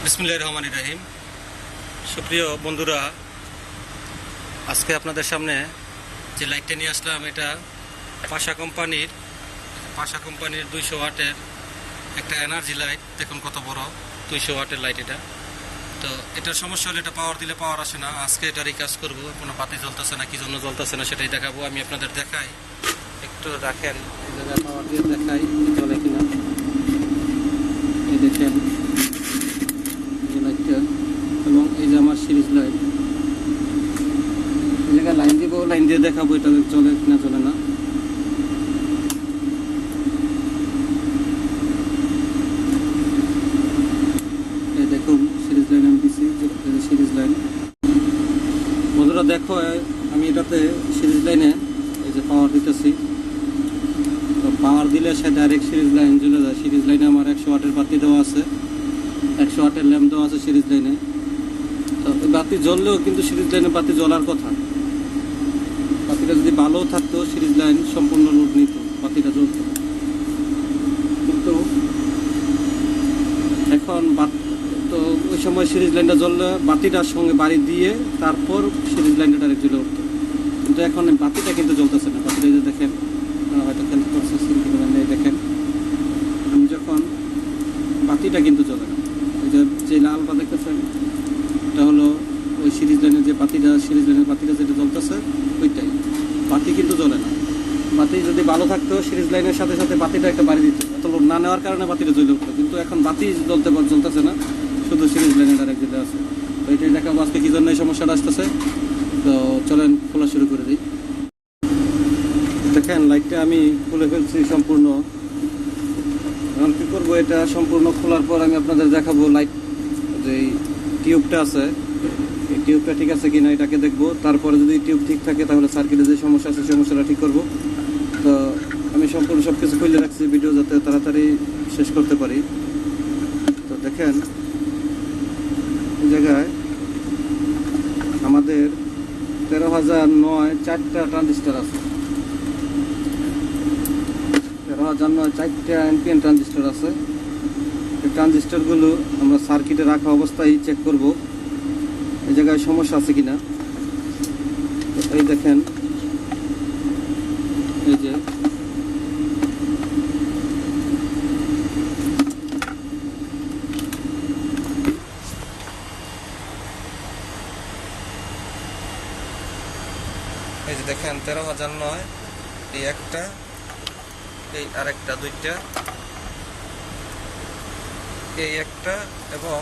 বিসমিল্লাহির রহমানির রহিম। সুপ্রিয় বন্ধুরা, আজকে আপনাদের সামনে যে লাইটটা নিয়ে আসলাম এটা pasha কোম্পানির 200 ওয়াটের একটা এনার্জি লাইট। দেখুন কত বড় 200 ওয়াটের লাইট এটা। তো এটার সমস্যা হলে এটা পাওয়ার দিলে পাওয়ার আসে না। আজকে এটা রিকাজ করবো, কোনো বাতি জ্বলতেছে না, কি জন্য জ্বলতেছে না সেটাই দেখাবো। আমি আপনাদের দেখাই, একটু রাখেন, এই জায়গায় পাওয়ার দিয়ে দেখাই চলে কিনা। এই দেখেন এই লাইটটা, এবং এই যে আমার সিরিজ লাইট। এই জায়গায় লাইন দিব, লাইন দিয়ে দেখাবো এটা চলে কিনা চলে না। এই দেখুন সিরিজ লাইন আমি দিচ্ছি, সিরিজ লাইন। বন্ধুরা দেখো, আমি এটাতে সিরিজ লাইনে এই যে পাওয়ার দিতেছি। তো পাওয়ার দিলে সে ডাইরেক্ট সিরিজ লাইন চলে যায়। সিরিজ লাইনে আমার 100 ওয়াটের বাতি দেওয়া আছে, 100 ওয়াটের ল্যাম্প দেওয়া আছে সিরিজ লাইনে। তো বাতি জ্বললেও কিন্তু সিরিজ লাইনে বাতি জ্বলার কথা। বাতিটা যদি ভালো থাকতো, সিরিজ লাইন সম্পূর্ণ লোড নিত, বাতিটা জ্বলত। কিন্তু এখন তো ওই সময় সিরিজ লাইনটা জ্বললে বাতিটার সঙ্গে বাড়ি দিয়ে তারপর সিরিজ লাইনটা ডাইরেক্ট জ্বলে উঠতো। কিন্তু এখন বাতিটা কিন্তু জ্বলতেছে না। বাতিটা যে দেখেন, হয়তো খেয়াল করছে, দেখেন আমি যখন বাতিটা কিন্তু জ্বলে না। এই যে লালটা দেখতেছেন, এটা হলো ওই সিরিজ লাইনের যে বাতিটা, সিরিজ লাইনের বাতিটা যেটা জ্বলতেছে ওইটাই। বাতি কিন্তু জ্বলে না। বাতি যদি ভালো থাকতো, সিরিজ লাইনের সাথে সাথে বাতিটা একটা বাড়ি দিত, এত লোড না নেওয়ার কারণে বাতিটা জ্বলে উঠতো। কিন্তু এখন বাতি জ্বলতেছে না, শুধু সিরিজ লাইনের ডাইরেক্ট যেটা আছে। তো এটাই দেখাবো আজকে কী জন্য এই সমস্যাটা আসতেছে। তো চলেন খোলা শুরু করে দিই। দেখেন লাইটটা আমি খুলে ফেলছি সম্পূর্ণ। এখন কী করবো, এটা সম্পূর্ণ খোলার পর আমি আপনাদের দেখাবো লাইট যে টিউবটা আছে, এই টিউবটা ঠিক আছে কিনা এটাকে দেখবো। তারপরে যদি টিউব ঠিক থাকে তাহলে সার্কিটে যে সমস্যা আছে সমস্যাটা ঠিক করব। তো আমি সম্পূর্ণ সব কিছু খুলে রাখছি ভিডিও, যাতে তাড়াতাড়ি শেষ করতে পারি। তো দেখেন এই জায়গায় আমাদের 13,009 4টা ট্রানজিস্টার আছে। 13,009 4টা এনপিএন ট্রানজিস্টার আছে। এই ট্রানজিস্টারগুলো আমরা সার্কিটে রাখা অবস্থায় চেক করব এই জায়গায় সমস্যা আছে কিনা। এই দেখেন, এই যে দেখেন 13,009 এই একটা, এই আরেকটা, দুইটা, এই একটা এবং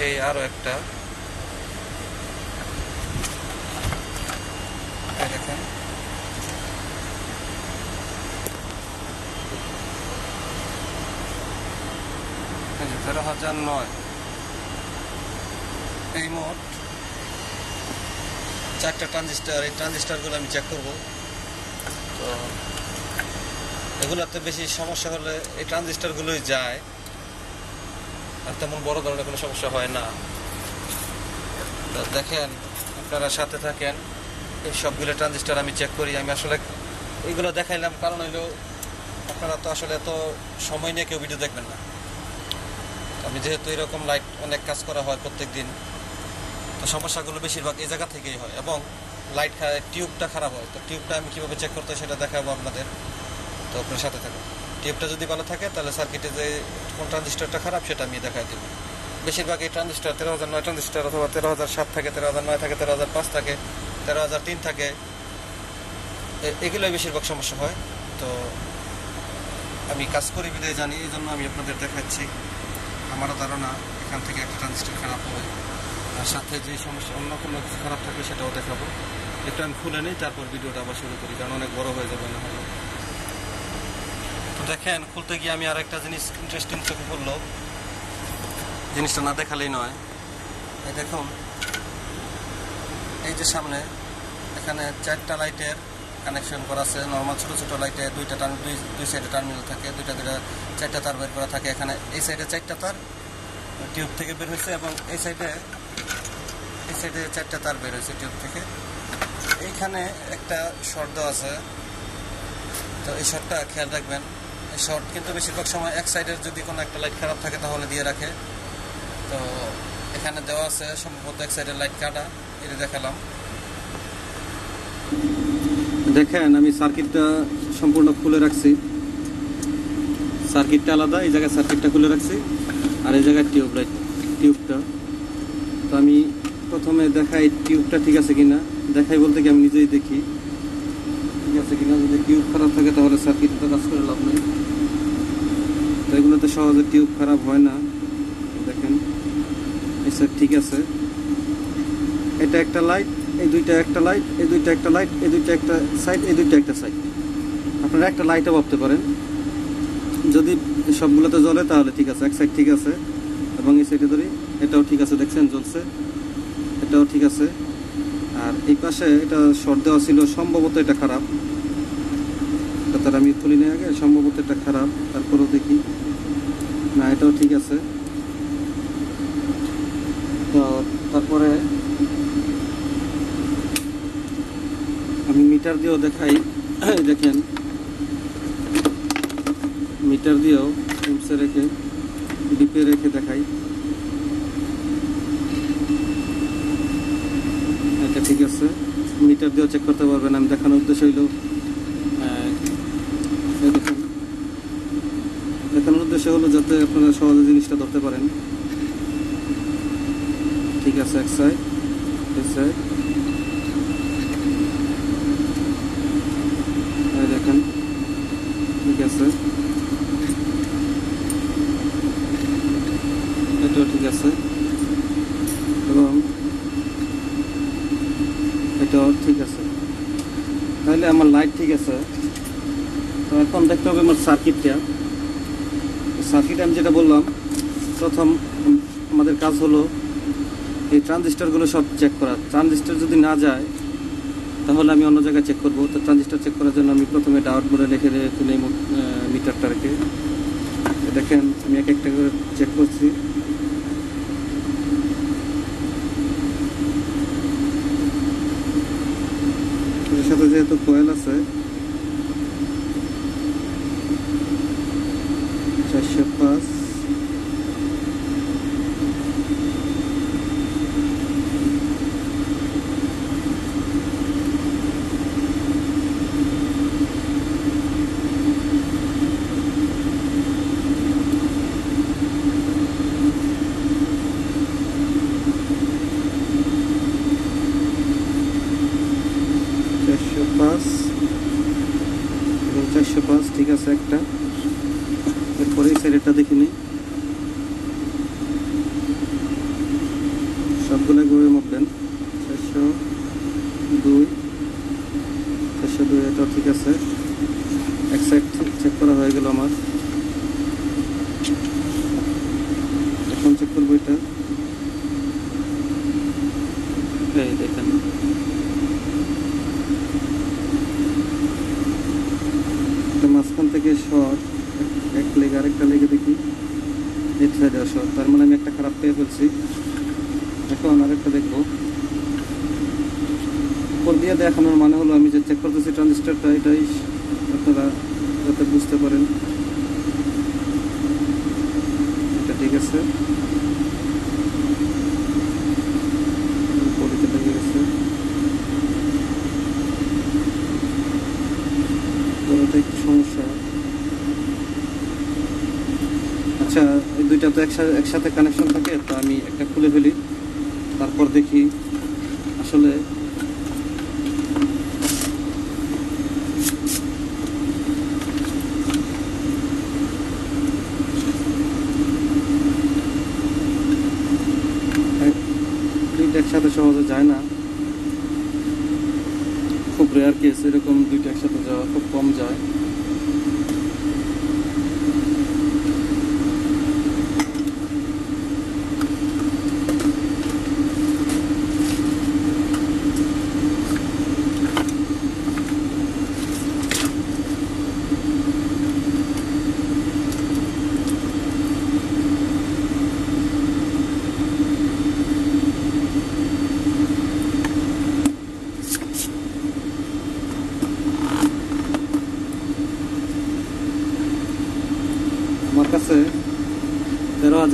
এই আরো একটা। দেখেন এই যে 13,009 এই মোট 4টা ট্রানজিস্টার। এই ট্রানজিস্টারগুলো আমি চেক করব। তো এগুলোতে বেশি সমস্যা হলে এই ট্রানজিস্টারগুলোই যায়, আর তেমন বড় ধরনের কোনো সমস্যা হয় না। তো দেখেন, আপনারা সাথে থাকেন। এই সবগুলো ট্রানজিস্টার আমি চেক করি। আমি আসলে এইগুলো দেখাইলাম কারণ হইলো আপনারা তো আসলে এত সময় নিয়ে কেউ ভিডিও দেখবেন না। আমি যেহেতু এরকম লাইট অনেক কাজ করা হয় প্রত্যেক দিন, তো সমস্যাগুলো বেশিরভাগ এই জায়গা থেকেই হয়। এবং লাইট টিউবটা খারাপ হয়। তো টিউবটা আমি কীভাবে চেক করতে সেটা দেখাবো আপনাদের। তো আপনার সাথে থাকুন। টিউবটা যদি ভালো থাকে তাহলে সার্কিটে যে কোন ট্রানজিস্টারটা খারাপ সেটা আমি দেখাই দেবো। বেশিরভাগ এই ট্রানজিস্টার 13,009 ট্রানজিস্টার অথবা 13,007 থাকে, 13,009 থাকে, 13,005 থাকে, 13,003 থাকে, এগুলোই বেশিরভাগ সমস্যা হয়। তো আমি কাজ করি বিদায় জানি, এই জন্য আমি আপনাদের দেখাচ্ছি। আমারও ধারণা এখান থেকে একটা ট্রানজিস্টার খারাপ হবে, আর সাথে যে সমস্যা অন্য কোনো কিছু খারাপ থাকলে সেটাও দেখাবো। একটু আমি খুলে নিই, তারপর ভিডিওটা আবার শুরু করি, কারণ অনেক বড় হয়ে যাবে না হলে। তো দেখেন, খুলতে গিয়ে আমি আর একটা জিনিস ইন্টারেস্টিং চোখে পড়লো, জিনিসটা না দেখালেই নয়। এই দেখুন, এই যে সামনে এখানে 4টা লাইটের কানেকশন করা আছে। নর্মাল ছোটো ছোটো লাইটে দুই সাইডে টার্মিনাল থাকে, দুইটা 4টা তার বের করা থাকে। এখানে এই সাইডে 4টা তার টিউব থেকে বের হয়েছে, এবং এই সাইডে 4টা তার বের হয়েছে টিউব থেকে। এইখানে একটা শর্ট দেওয়া আছে, তো এই শর্টটা খেয়াল রাখবেন। শর্ট, কিন্তু বেশিরভাগ সময় এক সাইডের যদি কোনো একটা লাইট খারাপ থাকে তাহলে দিয়ে রাখে। তো এখানে দেওয়া আছে সম্ভবত এক সাইডের লাইট কাটা, এটা দেখালাম। দেখেন আমি সার্কিটটা সম্পূর্ণ খুলে রাখছি, সার্কিটটা আলাদা, এই জায়গায় সার্কিটটা খুলে রাখছি আর এই জায়গায় টিউবটা। তো আমি প্রথমে দেখাই টিউবটা ঠিক আছে কিনা, দেখাই বলতে কি আমি নিজেই দেখি ঠিক আছে কিনা। যদি টিউব খারাপ থাকে তাহলে সার্কিটটা কাজ করে লাভ নেই। তো এগুলোতে সহজে টিউব খারাপ হয় না। দেখেন এই সাইড ঠিক আছে, এটা একটা লাইট, এই দুইটা একটা লাইট, এই দুইটা একটা লাইট, এই দুইটা একটা সাইড, এই দুইটা একটা সাইড। আপনারা একটা লাইটও ভাবতে পারেন, যদি সবগুলোতে জ্বলে তাহলে ঠিক আছে, এক সাইড ঠিক আছে। এবং এই সাইডে ধরি, এটাও ঠিক আছে, দেখছেন জ্বলছে, এটাও ঠিক আছে। আর এই পাশে এটা শর্ট দেওয়া ছিল, সম্ভবত এটা খারাপ, এটা তার আমি খুলি নিয়ে আগে, সম্ভবত এটা খারাপ। তারপরেও দেখি না, এটাও ঠিক আছে। তো তারপরে আমি মিটার দিয়েও দেখাই, দেখেন মিটার দিয়েও এমসে রেখে ডিপে রেখে দেখাই, এটা ঠিক আছে। মিটার দিয়েও চেক করতে পারবেন, আমি দেখানোর উদ্দেশ্য হইল দেখুন, দেখানোর উদ্দেশ্য হলো যাতে আপনারা সহজে জিনিসটা ধরতে পারেন। ঠিক আছে, এক সাইড, এই সাইড, দেখেন ঠিক আছে, এটাও ঠিক আছে এবং এটাও ঠিক আছে। তাহলে আমার লাইট ঠিক আছে। তো এখন দেখতে হবে আমার সার্কিটটা। সার্কিট আমি যেটা বললাম, প্রথম আমাদের কাজ হলো এই ট্রানজিস্টরগুলো সব চেক করা। ট্রানজিস্টর যদি না যায় তাহলে আমি অন্য জায়গায় চেক করবো। তো ট্রানজিস্টর চেক করার জন্য আমি প্রথমে ডাউট বলে রেখে তুলে মিটারটা রেখে দেখেন আমি এক একটা করে চেক করছি। এর সাথে যেহেতু কয়েল আছে, 405, এবং 405 ঠিক আছে একটা। এরপরে এই সাইডটা দেখে নিই, সবগুলো ঘুরে মাপবেন। 402, 402 এটাও ঠিক আছে, এক সাইড চেক করা হয়ে গেল আমার। এখন চেক করবো এটা, এই দেখেন মাঝখান থেকে শর্ট, এক লেগে আরেকটা লেগে দেখি এই সাইডে শর্ট, তার মানে আমি একটা খারাপ পেয়ে ফেলছি। এখন আরেকটা দেখবো, উপর দিয়ে দেখানোর মানে হলো আমি যে চেক করতেছি ট্রানজিস্টরটা, এটাই আপনারা যাতে বুঝতে পারেন। এটা ঠিক আছে, বডিতে লেগে গেছে, এটা একটু সমস্যা। আচ্ছা, এই দুইটা তো একসাথে কানেকশন থাকে, তো আমি একটা খুলে ফেলি, তারপর দেখি আসলে দুইটা একসাথে সহজে যায় না, খুব রেয়ার কেস এরকম দুইটা একসাথে যাওয়া, খুব কম যায়।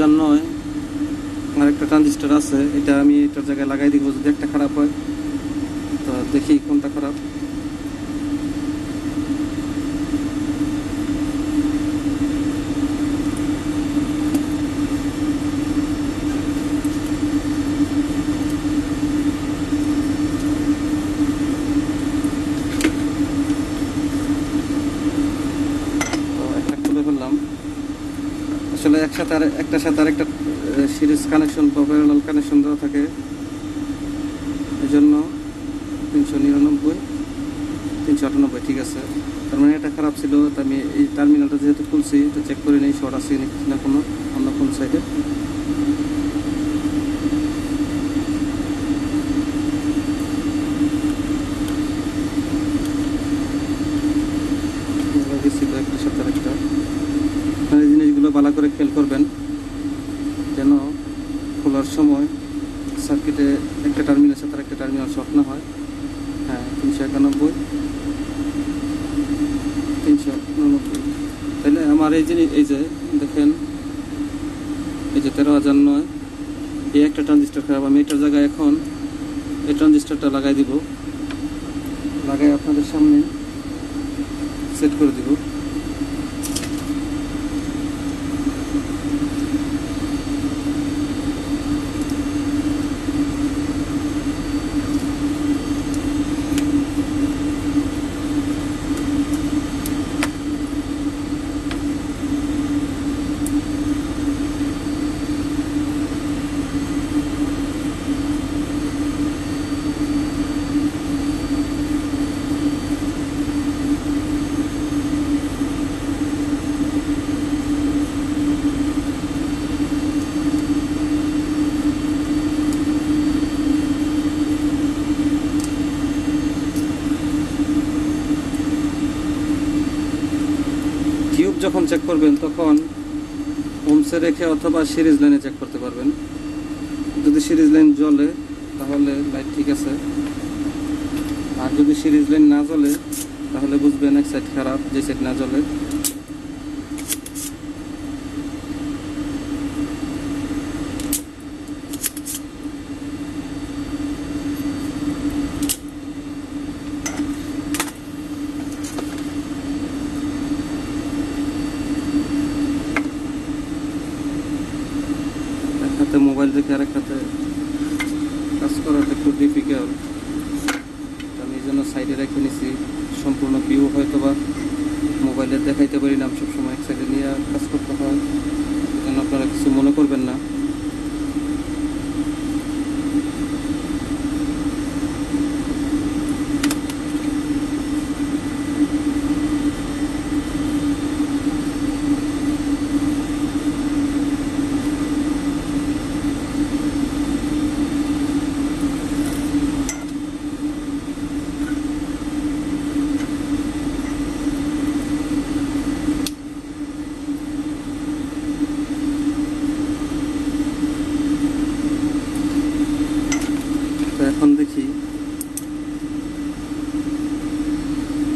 13,009 আর একটা ট্রানজিস্টর আছে, এটা আমি এটার জায়গায় লাগাই দিব যদি একটা খারাপ হয়। তো দেখি কোনটা খারাপ। আসলে একসাথে আর একটার সাথে আর একটা সিরিজ কানেকশন বা প্যারালাল কানেকশন দেওয়া থাকে, এই জন্য 399 398 ঠিক আছে। তার মানে এটা খারাপ ছিল। তো আমি এই টার্মিনালটা যেহেতু খুলছি এটা চেক করে নিই শর্ট আছে না কোনো অন্য কোন সাইডে। একটার সাথে আরেকটা এই জিনিসগুলো ভালো করে খেয়াল করবেন যেন খোলার সময় সার্কিটে একটা টার্মিনালের সাথে একটা টার্মিনাল শর্ট না হয়। হ্যাঁ 391 399। তাহলে আমার এই জিনিস এই যে দেখেন এই যে 13,009 এই একটা ট্রানজিস্টর খারাপ। আমি এটার জায়গায় এখন এই ট্রানজিস্টরটা লাগাই দিব, লাগাই আপনাদের সামনে সেট করে দিব। টিউব যখন চেক করবেন তখন ওমসে রেখে অথবা সিরিজ লাইনে চেক করতে পারবেন। যদি সিরিজ লাইন জ্বলে তাহলে লাইট ঠিক আছে, আর যদি সিরিজ লাইন না জ্বলে তাহলে বুঝবেন এক সাইড খারাপ, যে সাইড না জ্বলে। মোবাইল দেখে আরেক হাতে কাজ করাটা একটু ডিফিকাল্ট, আমি এই জন্য সাইডে রেখে নিছি। সম্পূর্ণ ভিউ হয়তো বা মোবাইলে দেখাইতে পারি না, সবসময় এক সাইডে নিয়ে কাজ করতে হয়, যেন আপনারা কিছু মনে করবেন না। এখন দেখি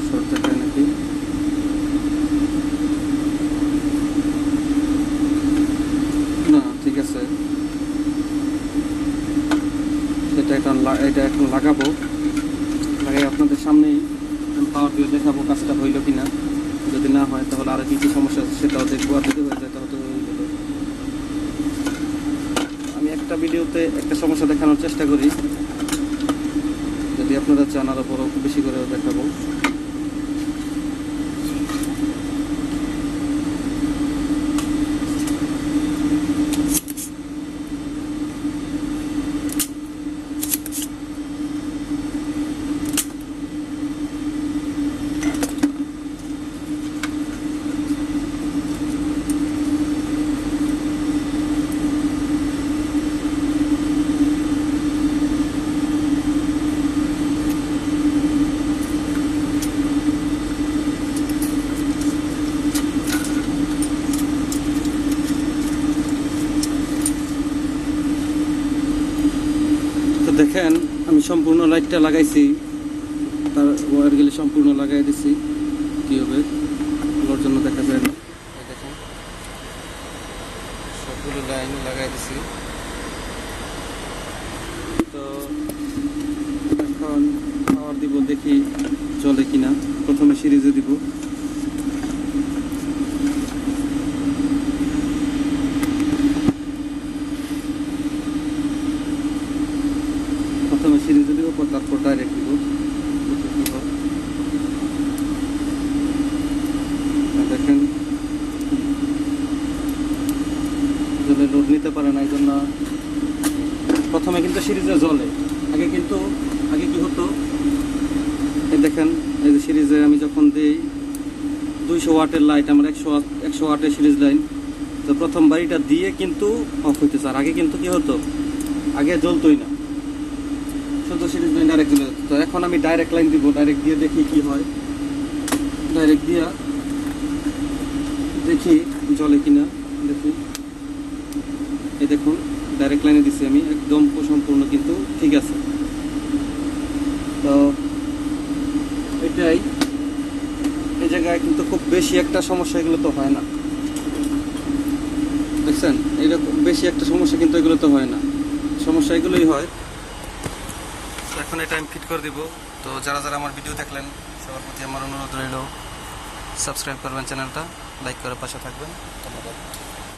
শর্ট দেখায় নাকি। না ঠিক আছে, এটা এখন লাগাবো, লাগাই আপনাদের সামনেই পাওয়ার দিয়ে দেখাবো কাজটা হইল কিনা। যদি না হয় তাহলে আরো কি কি সমস্যা আছে সেটাও দেখবো, আর যদি হয়ে যায় তাহলে তো আমি একটা ভিডিওতে একটা সমস্যা দেখানোর চেষ্টা করি, যদি আপনারা চান আরো বড় বেশি করে দেখাবো। দেখেন আমি সম্পূর্ণ লাইটটা লাগাইছি, তার ওয়্যারগুলি সম্পূর্ণ লাগাই দিছি টিউবে, ওর জন্য দেখা যায় না। দেখেন সবগুলো লাইন লাগাই দিছি। তো এখন পাওয়ার দিব, দেখি চলে কিনা। প্রথমে সিরিজে দিব। প্রথমে সিরিজে দিব, তারপর ডাইরেক্ট দিব। দেখেন জলে লোড নিতে পারে না, এই জন্য প্রথমে কিন্তু সিরিজে জ্বলে। আগে কি হতো, এই দেখেন এই যে সিরিজে আমি যখন দিই 200 ওয়াটের লাইট, আমার 100 ওয়াটের সিরিজ লাইন, তো প্রথম বাড়িটা দিয়ে কিন্তু অফ হইতেছে। আর আগে কিন্তু কি হতো, আগে জ্বলতোই না, শুধু সিরিজ লাইন ডাইরেক্ট জ্বলে যেত। তো এখন আমি ডাইরেক্ট লাইন দিব, ডাইরেক্ট দিয়ে দেখি কি হয়। ডাইরেক্ট দিয়া দেখি জ্বলে কিনা, দেখি। এই দেখুন ডাইরেক্ট লাইনে দিছি আমি, একদম সম্পূর্ণ কিন্তু ঠিক আছে। তো এটাই, এই জায়গায় কিন্তু খুব বেশি একটা সমস্যা এগুলো তো হয় না, দেখছেন? এইরকম বেশি একটা সমস্যা কিন্তু এগুলো তো হয় না, সমস্যা এগুলোই হয়। এখন এটা আমি ফিট করে দিব। তো যারা যারা আমার ভিডিও দেখলেন সবার প্রতি আমার অনুরোধ রইল, সাবস্ক্রাইব করবেন চ্যানেলটা, লাইক করে পাশে থাকবেন। ধন্যবাদ।